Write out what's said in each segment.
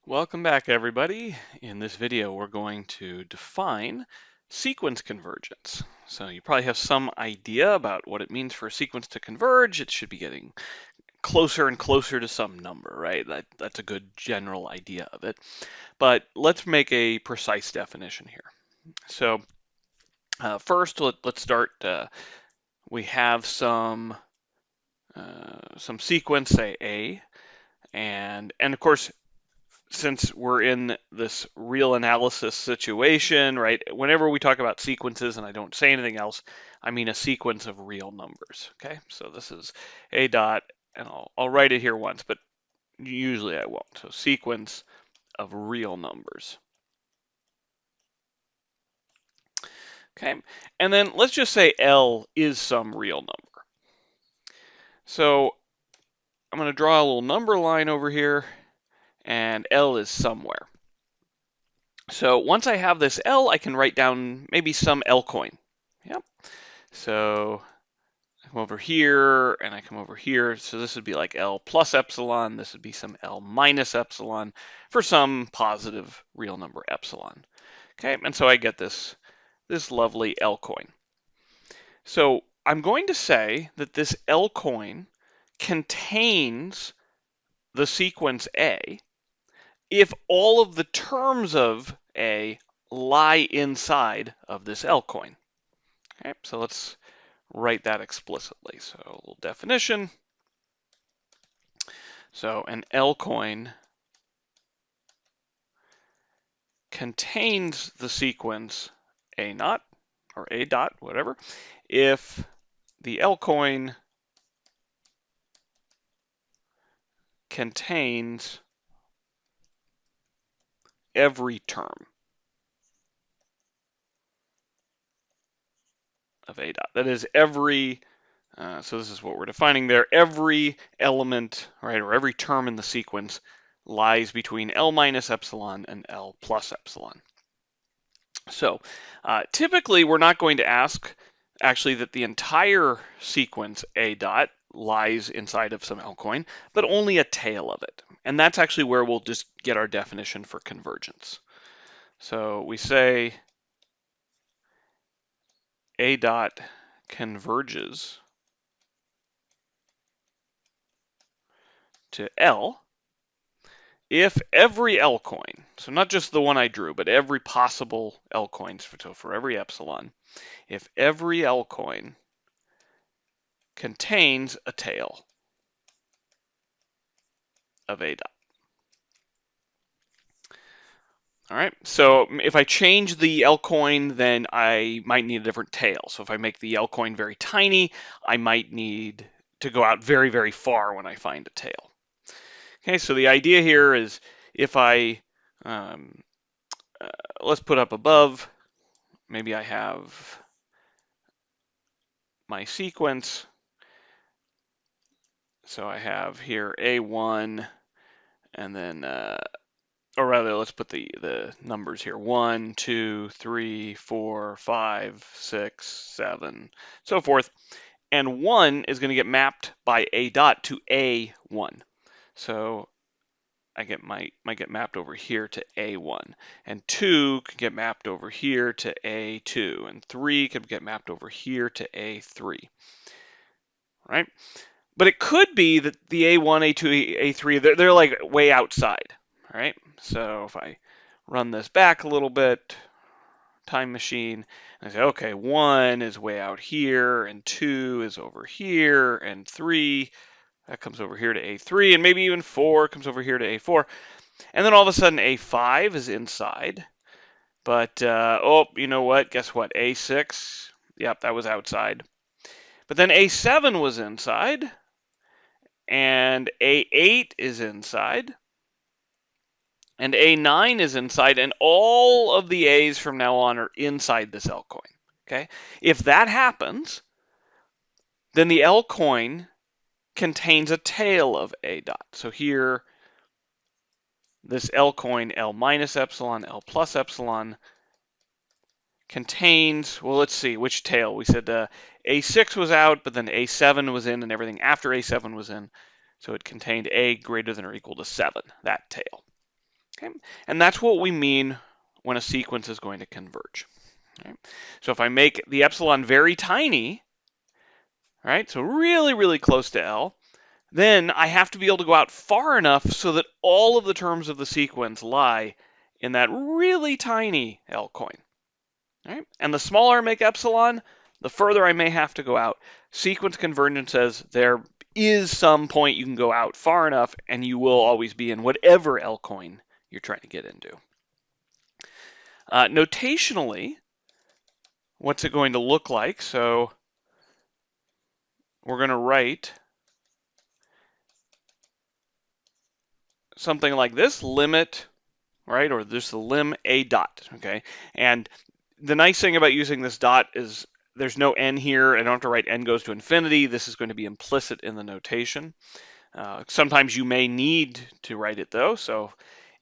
Welcome back, everybody. In this video, we're going to define sequence convergence. So you probably have some idea about what it means for a sequence to converge. It should be getting closer and closer to some number, right? That's a good general idea of it. But let's make a precise definition here. So first, let's start. We have some sequence, say A, and of course, since we're in this real analysis situation, right? Whenever we talk about sequences and I don't say anything else, I mean a sequence of real numbers. Okay, so this is a dot, and I'll write it here once, but usually I won't. So sequence of real numbers. Okay, and then let's just say L is some real number. So I'm going to draw a little number line over here, and L is somewhere. So once I have this L, I can write down maybe some L coin. Yep. So I come over here and I come over here. So this would be like L plus epsilon. This would be some L minus epsilon for some positive real number epsilon. Okay, and so I get this lovely L coin. So I'm going to say that this L coin contains the sequence A if all of the terms of A lie inside of this L coin. Okay, so let's write that explicitly. So a little definition. So an L coin contains the sequence A naught or A dot, whatever, if the L coin contains every term of A dot. That is every, so this is what we're defining there, every element, right, or every term in the sequence lies between L minus epsilon and L plus epsilon. So typically we're not going to ask actually that the entire sequence A dot lies inside of some L coin, but only a tail of it. And that's actually where we'll just get our definition for convergence. So we say A dot converges to L if every L coin, so not just the one I drew, but every possible L coins, so for every epsilon, if every L coin contains a tail of A dot. All right, so if I change the L coin, then I might need a different tail. So if I make the L coin very tiny, I might need to go out very, very far when I find a tail. Okay, so the idea here is if I, let's put up above, maybe I have my sequence. So I have here A1, and then, or rather, let's put the numbers here: 1, 2, 3, 4, 5, 6, 7, so forth. And 1 is going to get mapped by A dot to A1. So I might get mapped over here to A1, and 2 can get mapped over here to A2, and 3 can get mapped over here to A3. Right? But it could be that the A1, A2, A3, they're like way outside. All right? So if I run this back a little bit, time machine, and I say, okay, 1 is way out here, and 2 is over here, and 3, that comes over here to A3, and maybe even 4 comes over here to A4. And then all of a sudden A5 is inside. But, oh, you know what? Guess what? A6, yep, that was outside. But then A7 was inside, and A8 is inside, and A9 is inside, and all of the A's from now on are inside this L coin. Okay? If that happens, then the L coin contains a tail of A dot. So here, this L coin, L minus epsilon, L plus epsilon, contains, well, let's see, which tail? We said A6 was out, but then A7 was in, and everything after A7 was in. So it contained A greater than or equal to 7, that tail. Okay? And that's what we mean when a sequence is going to converge. Right? So if I make the epsilon very tiny, right, so really, really close to L, then I have to be able to go out far enough so that all of the terms of the sequence lie in that really tiny L coin. Right? And the smaller I make epsilon, the further I may have to go out. Sequence convergence says there is some point you can go out far enough and you will always be in whatever L coin you're trying to get into. Notationally, what's it going to look like? So we're going to write something like this, limit, right? Or this the lim a dot, okay? And the nice thing about using this dot is there's no n here. I don't have to write n goes to infinity. This is going to be implicit in the notation. Sometimes you may need to write it though. So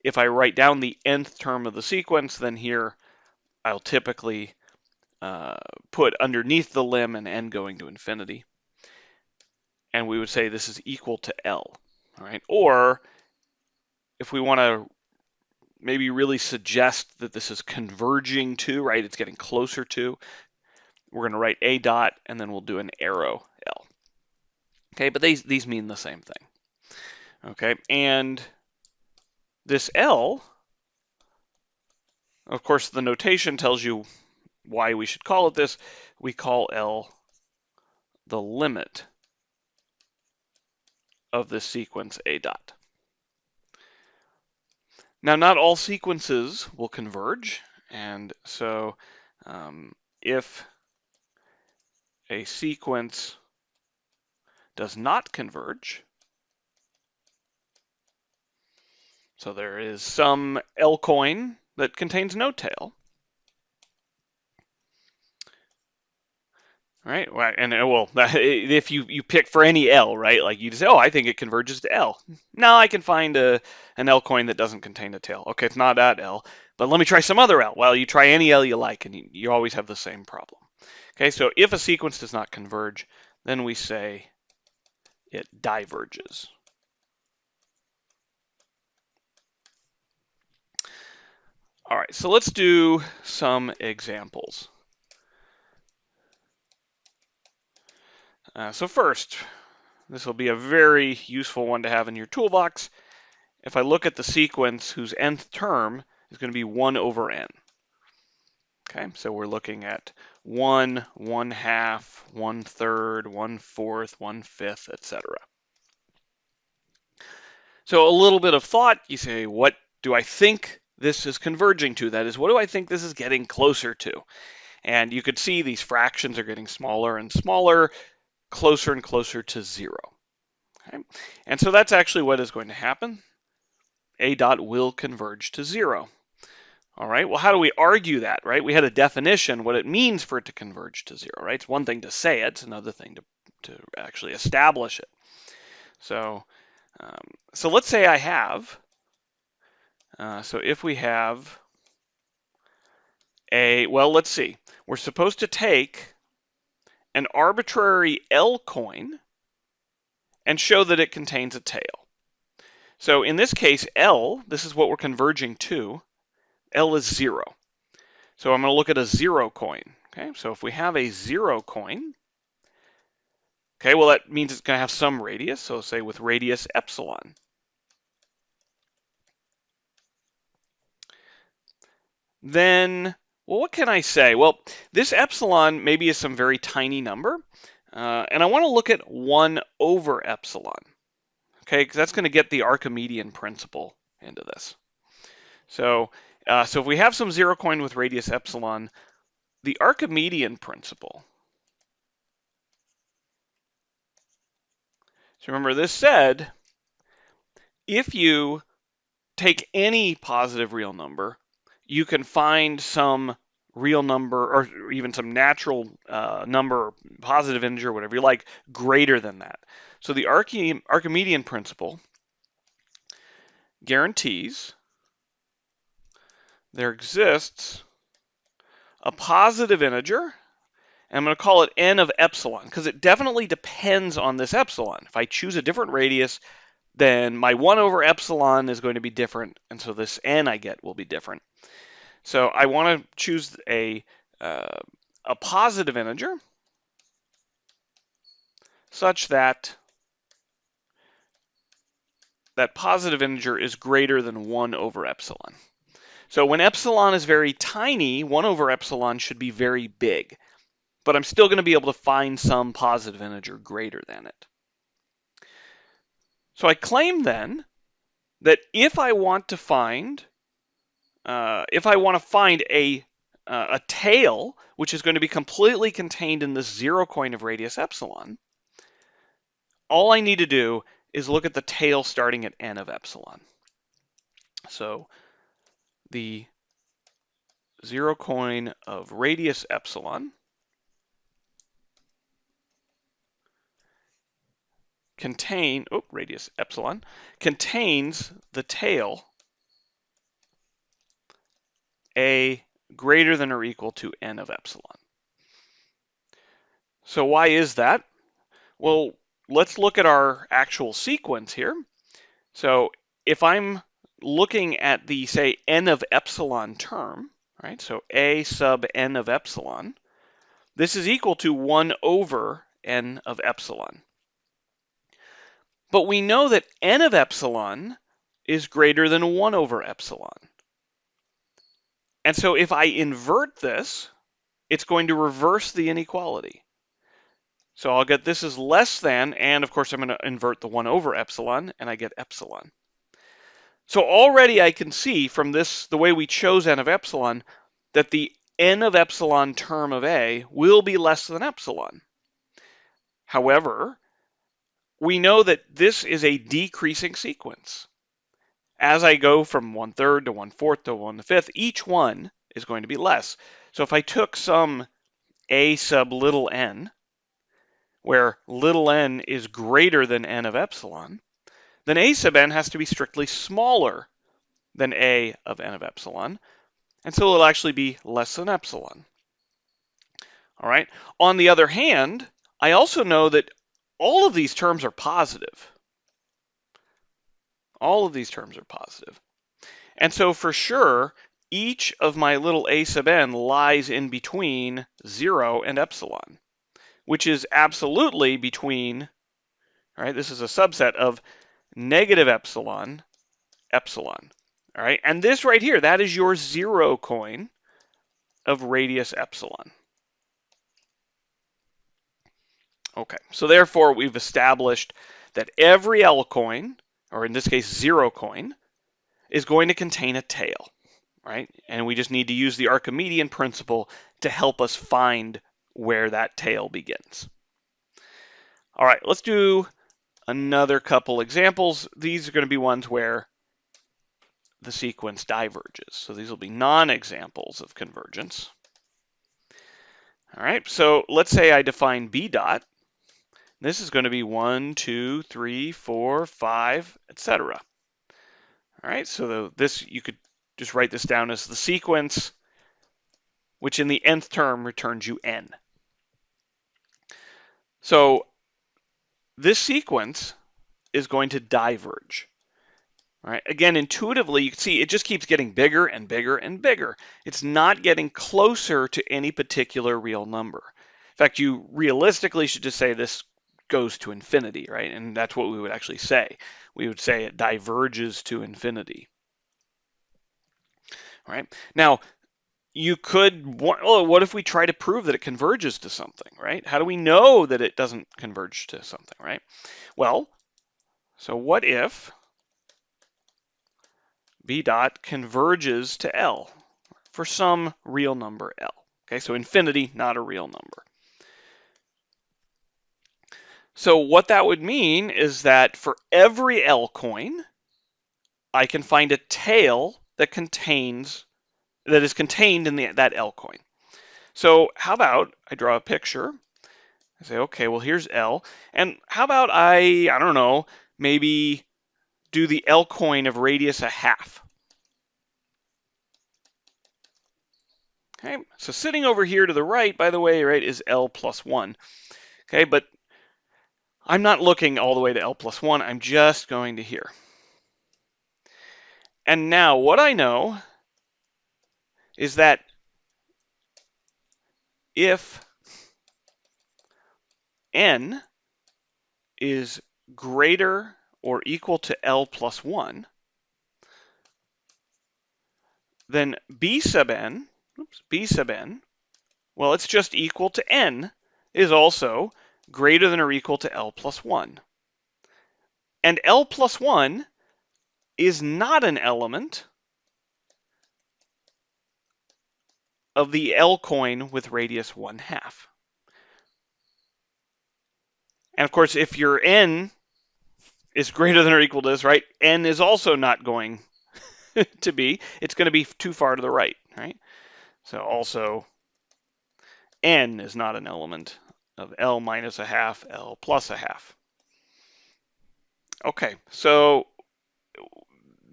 if I write down the nth term of the sequence, then here I'll typically put underneath the lim an n going to infinity. And we would say this is equal to L, all right? Or if we want to maybe really suggest that this is converging to, right? It's getting closer to. We're going to write a dot, and then we'll do an arrow L. Okay, but these mean the same thing. Okay, and this L, of course, the notation tells you why we should call it this. We call L the limit of this sequence a dot. Now, not all sequences will converge, and so if a sequence does not converge, so there is some L coin that contains no tail, right? And well, if you pick for any L, right? Like you just say, oh, I think it converges to L. Now I can find an L coin that doesn't contain a tail. Okay, it's not that L, but let me try some other L. Well, you try any L you like, and you always have the same problem. Okay, so if a sequence does not converge, then we say it diverges. All right, so let's do some examples. So first, this will be a very useful one to have in your toolbox. If I look at the sequence whose nth term is going to be 1 over n. Okay, so we're looking at 1, 1/2, 1/3, 1/4, 1/5, etc. So a little bit of thought, you say, what do I think this is converging to? That is, what do I think this is getting closer to? And you could see these fractions are getting smaller and smaller, closer and closer to 0. Okay? And so that's actually what is going to happen. A dot will converge to 0. All right, well, how do we argue that, right? We had a definition, what it means for it to converge to 0, right? It's one thing to say it, it's another thing to actually establish it. So let's say I have, so if we have well, let's see. We're supposed to take an arbitrary L coin and show that it contains a tail. So in this case, L, this is what we're converging to, L is 0. So I'm going to look at a 0 coin. Okay, so if we have a 0 coin, okay, well, that means it's going to have some radius. So say with radius epsilon. Then, well, what can I say? Well, this epsilon maybe is some very tiny number. And I want to look at 1 over epsilon. Okay, because that's going to get the Archimedean principle into this. So if we have some 0 coin with radius epsilon, the Archimedean principle. So remember, this said, if you take any positive real number, you can find some real number or even some natural number, positive integer, whatever you like, greater than that. So the Archimedean principle guarantees there exists a positive integer, and I'm going to call it n of epsilon, because it definitely depends on this epsilon. If I choose a different radius, then my 1 over epsilon is going to be different, and so this n I get will be different. So I want to choose a positive integer such that that positive integer is greater than 1 over epsilon. So when epsilon is very tiny, 1 over epsilon should be very big, but I'm still going to be able to find some positive integer greater than it. So I claim then that if I want to find a tail which is going to be completely contained in this zero coin of radius epsilon, all I need to do is look at the tail starting at n of epsilon. So the zero coin of radius epsilon radius epsilon contains the tail a greater than or equal to n of epsilon. So why is that? Well, let's look at our actual sequence here. So if I'm looking at the, say, n of epsilon term, right? So a sub n of epsilon, this is equal to 1 over n of epsilon. But we know that n of epsilon is greater than 1 over epsilon. And so if I invert this, it's going to reverse the inequality. So I'll get this is less than, and of course I'm going to invert the 1 over epsilon, and I get epsilon. So already I can see from this, the way we chose n of epsilon, that the n of epsilon term of A will be less than epsilon. However, we know that this is a decreasing sequence. As I go from 1/3 to 1/4 to 1/5, each one is going to be less. So if I took some a sub little n, where little n is greater than n of epsilon, then a sub n has to be strictly smaller than a of n of epsilon, and so it'll actually be less than epsilon. All right. On the other hand, I also know that all of these terms are positive. All of these terms are positive. And so for sure, each of my little a sub n lies in between 0 and epsilon, which is absolutely between, all right, this is a subset of negative epsilon, epsilon. All right, and this right here, that is your zero coin of radius epsilon. Okay, so therefore we've established that every L coin, or in this case zero coin, is going to contain a tail, right? And we just need to use the Archimedean principle to help us find where that tail begins. All right, let's do another couple examples. These are going to be ones where the sequence diverges. So these will be non-examples of convergence. All right, so let's say I define B dot. This is going to be 1, 2, 3, 4, 5, etc. All right, so this, you could just write this down as the sequence, which in the nth term returns you n. So this sequence is going to diverge. All right, again, intuitively, you can see it just keeps getting bigger and bigger and bigger. It's not getting closer to any particular real number. In fact, you realistically should just say this goes to infinity, right? And that's what we would actually say. We would say it diverges to infinity. All right. Now, you could, well, what if we try to prove that it converges to something, right? How do we know that it doesn't converge to something, right? Well, so what if B dot converges to L for some real number L? Okay, so infinity, not a real number. So what that would mean is that for every L coin, I can find a tail that is contained in that L coin. So how about I draw a picture? I say, okay, well, here's L. And how about I don't know, maybe do the L coin of radius a half. Okay, so sitting over here to the right, by the way, right, is L plus 1. Okay, but I'm not looking all the way to L plus 1. I'm just going to here. And now what I know is that if n is greater or equal to L plus 1, then B sub n, well, it's just equal to n, is also greater than or equal to L plus 1. And L plus 1 is not an element of the L coin with radius 1/2. And of course, if your n is greater than or equal to this, right, n is also not going to be, it's going to be too far to the right, right? So also n is not an element of L minus 1/2, L plus 1/2. Okay, so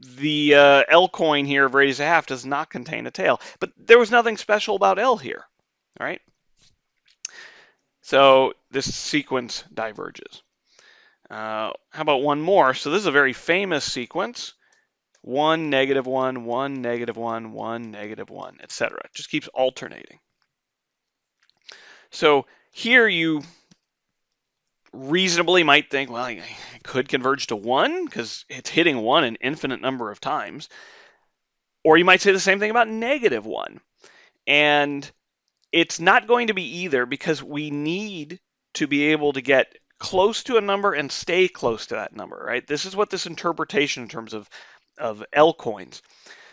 the L coin here of radius 1/2 does not contain a tail, but there was nothing special about L here, right? So this sequence diverges. How about one more? So this is a very famous sequence. 1, -1, 1, -1, 1, -1, etc. It just keeps alternating. So here you reasonably might think, well, I could converge to 1 because it's hitting 1 an infinite number of times. Or you might say the same thing about -1. And it's not going to be either because we need to be able to get close to a number and stay close to that number, right? This is what this interpretation in terms of L coins.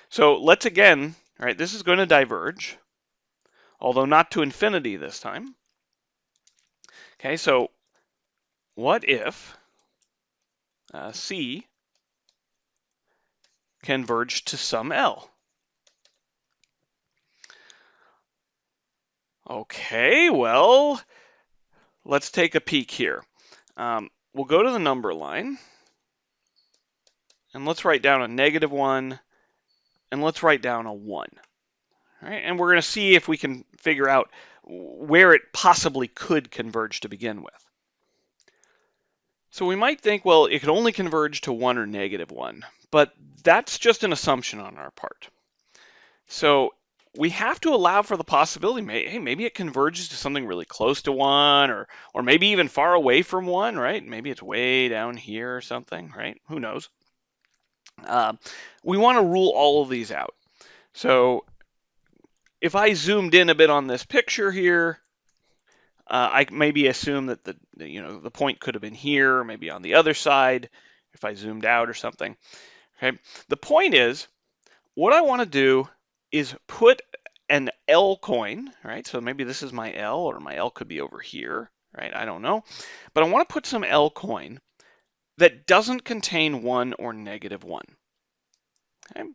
So let's again, right, this is going to diverge, although not to infinity this time. Okay, so what if C converged to some L? Okay, well, let's take a peek here. We'll go to the number line, and let's write down a -1, and let's write down a 1. All right, and we're going to see if we can figure out where it possibly could converge to begin with. So we might think, well, it could only converge to 1 or -1, but that's just an assumption on our part. So we have to allow for the possibility, hey, maybe it converges to something really close to 1, or maybe even far away from 1, right? Maybe it's way down here or something, right? Who knows? We want to rule all of these out. So if I zoomed in a bit on this picture here, I maybe assume that the point could have been here, maybe on the other side, if I zoomed out or something. Okay. The point is, what I want to do is put an L coin, right? So maybe this is my L, or my L could be over here, right? I don't know. But I want to put some L coin that doesn't contain 1 or -1. Okay.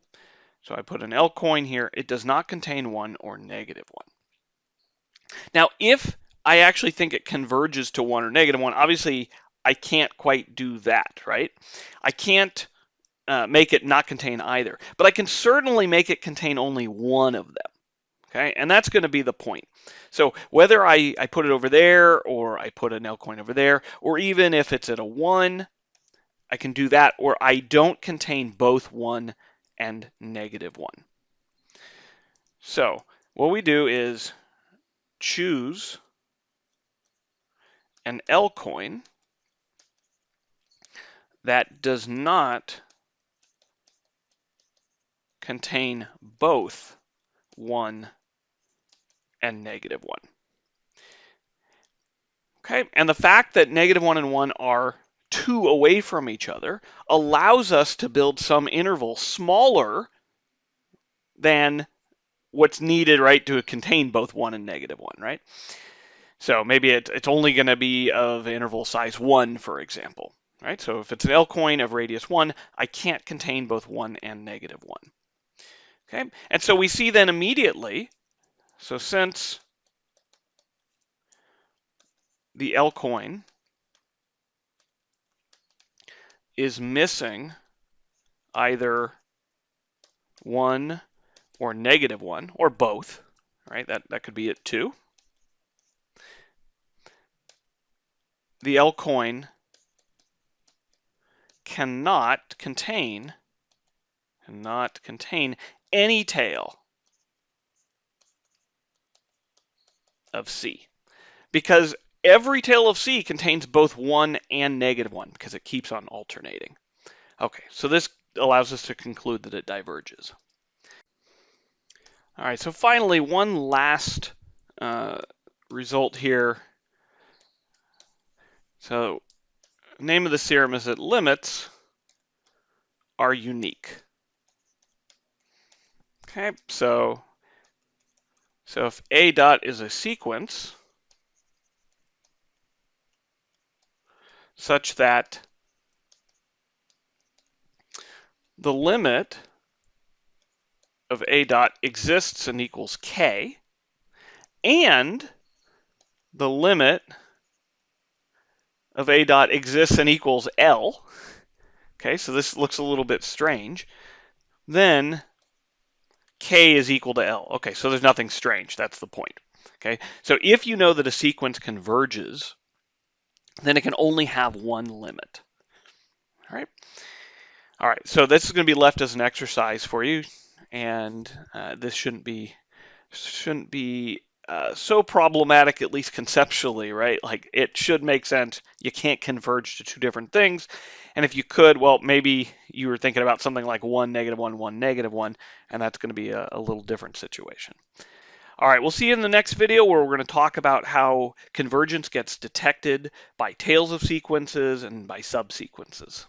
So I put an L coin here. It does not contain 1 or -1. Now, if I actually think it converges to 1 or -1, obviously I can't quite do that, right? I can't make it not contain either, but I can certainly make it contain only one of them, okay? And that's going to be the point. So whether I put it over there, or I put an L coin over there, or even if it's at a 1, I can do that, or I don't contain both 1 and -1. So what we do is choose an L coin that does not contain both 1 and -1. Okay, and the fact that -1 and 1 are 2 away from each other allows us to build some interval smaller than what's needed, right, to contain both 1 and -1, right? So maybe it's only going to be of interval size 1, for example, right? So if it's an L coin of radius 1, I can't contain both 1 and -1. Okay, and so we see then immediately, so since the L coin is missing either 1 or -1, or both, right? That could be it too. the L coin cannot contain any tail of C, because every tail of C contains both 1 and -1 because it keeps on alternating. Okay, so this allows us to conclude that it diverges. All right, so finally, one last result here. So name of the theorem is that limits are unique. Okay, so if A dot is a sequence such that the limit of A dot exists and equals K, and the limit of A dot exists and equals L, okay, so this looks a little bit strange, then K is equal to L. Okay, so there's nothing strange, that's the point. Okay, so if you know that a sequence converges, then it can only have one limit. All right, so this is going to be left as an exercise for you, and this shouldn't be so problematic, at least conceptually, right? Like, it should make sense. You can't converge to two different things. And if you could, well, maybe you were thinking about something like 1, -1, 1, -1, and that's going to be a little different situation. All right, we'll see you in the next video where we're going to talk about how convergence gets detected by tails of sequences and by subsequences.